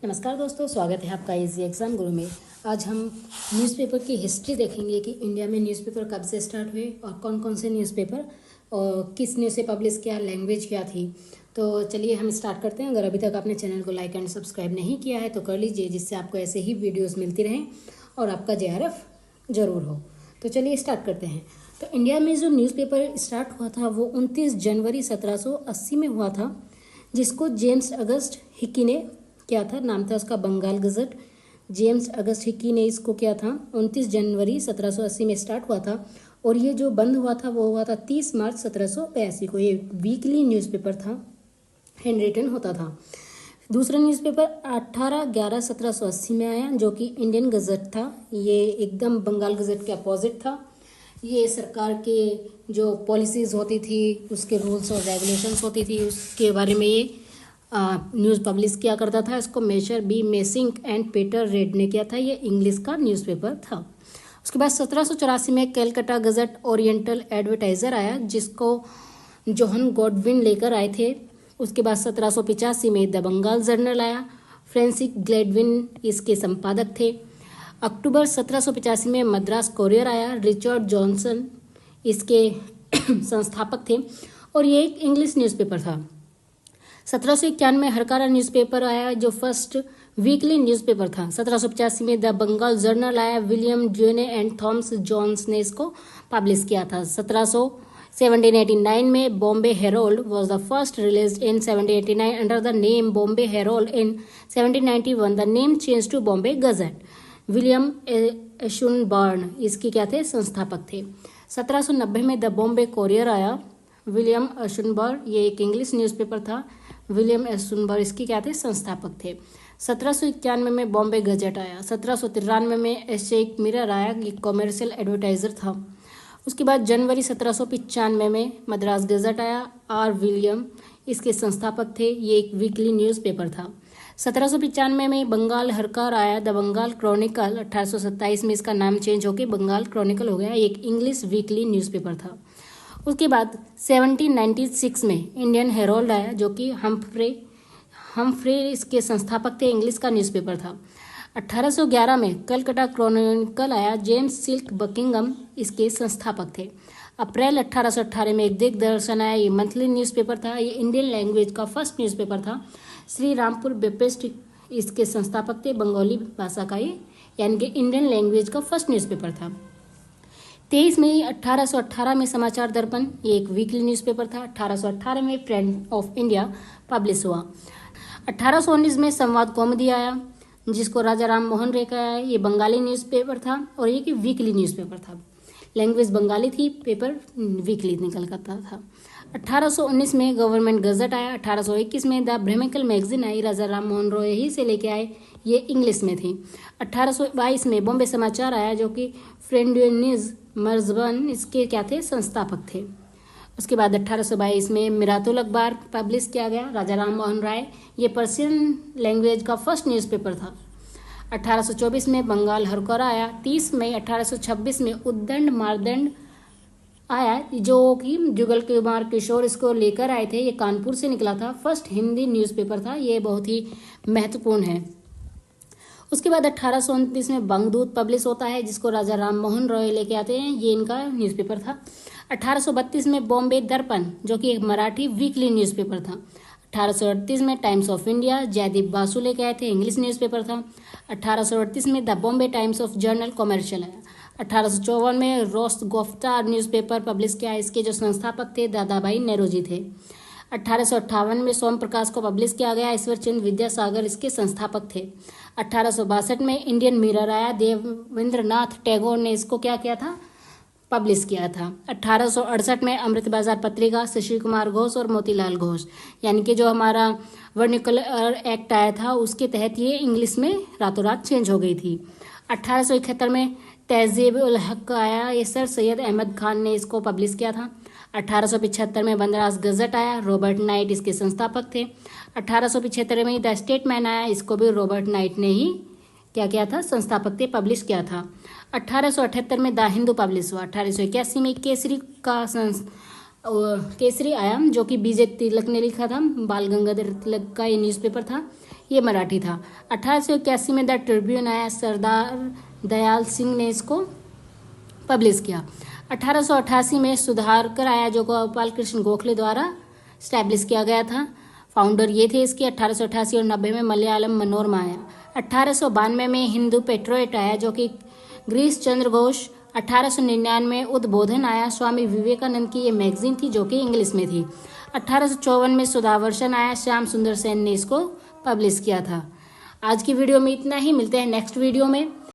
नमस्कार दोस्तों, स्वागत है आपका इजी एग्ज़ाम गुरु में। आज हम न्यूज़पेपर की हिस्ट्री देखेंगे कि इंडिया में न्यूज़पेपर कब से स्टार्ट हुए और कौन कौन से न्यूज़पेपर और किस न्यूज़ से पब्लिश किया, लैंग्वेज क्या थी। तो चलिए हम स्टार्ट करते हैं। अगर अभी तक आपने चैनल को लाइक एंड सब्सक्राइब नहीं किया है तो कर लीजिए, जिससे आपको ऐसे ही वीडियोज़ मिलती रहें और आपका JRF ज़रूर हो। तो चलिए स्टार्ट करते हैं। तो इंडिया में जो न्यूज़पेपर स्टार्ट हुआ था वो 29 जनवरी 1780 में हुआ था, जिसको जेम्स अगस्ट हिकी ने क्या था, नाम था उसका Bengal gazette. James August Hicky ने इसको क्या था 29 जनवरी 1780 में स्टार्ट हुआ था और ये जो बंद हुआ था वो हुआ था 30 मार्च 1782 को। ये वीकली न्यूज़पेपर था, हैंड रिटन होता था। दूसरा न्यूज़पेपर 18/11/1780 में आया, जो कि इंडियन गजट था। ये एकदम बंगाल गजट के अपोजिट था। ये सरकार के जो पॉलिसीज़ होती थी, उसके रूल्स और रेगुलेशंस होती थी, उसके बारे में ये न्यूज़ पब्लिश किया करता था। इसको Major B Messink and Peter Reed ने किया था। ये इंग्लिश का न्यूज़पेपर था। उसके बाद 1784 में कैलकाटा गजट ओरिएंटल एडवर्टाइज़र आया, जिसको जोहन गॉडविन लेकर आए थे। उसके बाद 1785 में द बंगाल जर्नल आया। फ्रेंसिस ग्लेडविन इसके संपादक थे। अक्टूबर 1785 में मद्रास कोरियर आया। रिचर्ड जॉनसन इसके संस्थापक थे और ये एक इंग्लिश न्यूज़पेपर था। 1791 में हरकारा न्यूज़पेपर आया, जो फर्स्ट वीकली न्यूज़पेपर था। 1785 में द बंगाल जर्नल आया। William Duane and Thomas Jones ने इसको पब्लिश किया था। 1789 में Bombay Herald was the first released in 1789 under the name Bombay Herald. In 1791 the name change to Bombay Gazette. William Ashburner इसके क्या थे, संस्थापक थे। 1790 में द बॉम्बे कोरियर आया। विलियम एशुनबर्न ये एक इंग्लिश न्यूज़पेपर था। विलियम एशुनबर्न इसके क्या थे, संस्थापक थे। 1791 में बॉम्बे गजट आया। 1793 में एशेक मिरर आया, ये कॉमर्शियल एडवर्टाइजर था। उसके बाद जनवरी 1795 में मद्रास गजट आया। आर विलियम इसके संस्थापक थे। ये एक वीकली न्यूज़पेपर था। 1795 में बंगाल हरकार आया, द बंगाल क्रॉनिकल। 1827 में इसका नाम चेंज होकर बंगाल क्रॉनिकल हो गया। एक इंग्लिश वीकली न्यूज़पेपर था। उसके बाद 1796 में इंडियन हेरोल्ड आया, जो कि हमफ्रे इसके संस्थापक थे। इंग्लिश का न्यूज़पेपर था। 1811 में कलकत्ता क्रॉनिकल आया। जेम्स सिल्क बकिंगम इसके संस्थापक थे। अप्रैल 1818 में एक दिग्दर्शन आया। ये मंथली न्यूज़पेपर था। ये इंडियन लैंग्वेज का फर्स्ट न्यूज़पेपर था। श्री रामपुर बेपेस्ट इसके संस्थापक थे। बंगाली भाषा का ये यानी कि इंडियन लैंग्वेज का फर्स्ट न्यूज़पेपर था। 23 मई 1818 में समाचार दर्पण ये एक वीकली न्यूज़पेपर था। 1818 में फ्रेंड ऑफ इंडिया पब्लिश हुआ। 1819 में संवाद कौमुदी आया, जिसको राजा राम मोहन राय का आया। ये बंगाली न्यूज़पेपर था और ये वीकली न्यूज़पेपर था। लैंग्वेज बंगाली थी, पेपर वीकली निकल करता था। 1819 में गवर्नमेंट गजट आया। 1821 में द ब्रह्मिकल मैगजीन आई, राजा राम मोहन रॉय ही से लेके आए, ये इंग्लिश में थी। 1822 में बॉम्बे समाचार आया, जो कि फ्रेंडनिज मर्जबन इसके क्या थे, संस्थापक थे। उसके बाद 1822 में मिरातुल अखबार पब्लिश किया गया, राजा राम मोहन राय। ये पर्शियन लैंग्वेज का फर्स्ट न्यूज़पेपर था। 1824 में बंगाल हरकर आया। 30 मई 1826 में उद्दंड मारदंड आया, जो कि जुगल कुमार किशोर इसको लेकर आए थे। ये कानपुर से निकला था। फर्स्ट हिंदी न्यूज़पेपर था। ये बहुत ही महत्वपूर्ण है। उसके बाद 1829 में बंगदूत पब्लिश होता है, जिसको राजा राम मोहन रॉय लेके आते हैं। ये इनका न्यूज़पेपर था। 1832 में बॉम्बे दर्पण, जो कि एक मराठी वीकली न्यूज़पेपर था। 1838 में Times of India Jaideep Basu लेके आए थे, इंग्लिश न्यूज़पेपर था। 1838 में the Bombay Times of Journal Commercial आया। 1854 में रोस्ट गोफ्ता न्यूज़पेपर पब्लिश किया। इसके जो संस्थापक थे दादाभाई नेरोजी थे। 1858 में सोम प्रकाश को पब्लिश किया गया। ईश्वर चंद्र विद्यासागर इसके संस्थापक थे। 1862 में इंडियन मिरर आया। देवेंद्रनाथ टैगोर ने इसको क्या किया था, पब्लिश किया था। 1868 में अमृत बाजार पत्रिका, शशि कुमार घोष और मोतीलाल घोष, यानी कि जो हमारा वर्निकुलर एक्ट आया था उसके तहत ये इंग्लिश में रातों रात चेंज हो गई थी। 1871 में तहजीब उल हक आया। ये सर सैयद अहमद खान ने इसको पब्लिश किया था। 1875 में मद्रास गजट आया। रॉबर्ट नाइट इसके संस्थापक थे। 1875 में द स्टेटमैन आया। इसको भी रॉबर्ट नाइट ने ही क्या किया था, संस्थापक थे, पब्लिश किया था। 1878 में द हिंदू पब्लिश हुआ। 1881 में केसरी का केसरी आया, जो कि बीजे तिलक ने लिखा था। बाल गंगाधर तिलक का ये न्यूज़पेपर था। ये मराठी था। 1881 में द ट्रिब्यून आया, सरदार दयाल सिंह ने इसको पब्लिश किया। 1888 में सुधाकर आया जो गोपाल कृष्ण गोखले द्वारा स्टैब्लिश किया गया था। फाउंडर ये थे इसके। 1888 और 90 में मलयालम मनोरमा आया। 1892 में हिंदू पेट्रोइट आया जो कि गिरीश चंद्र घोष। 1899 में उद्बोधन आया, स्वामी विवेकानंद की ये मैगजीन थी जो कि इंग्लिश में थी। 1854 में सुधावर्षन आया, श्याम सुंदर सेन ने इसको पब्लिश किया था। आज की वीडियो में इतना ही, मिलते हैं नेक्स्ट वीडियो में।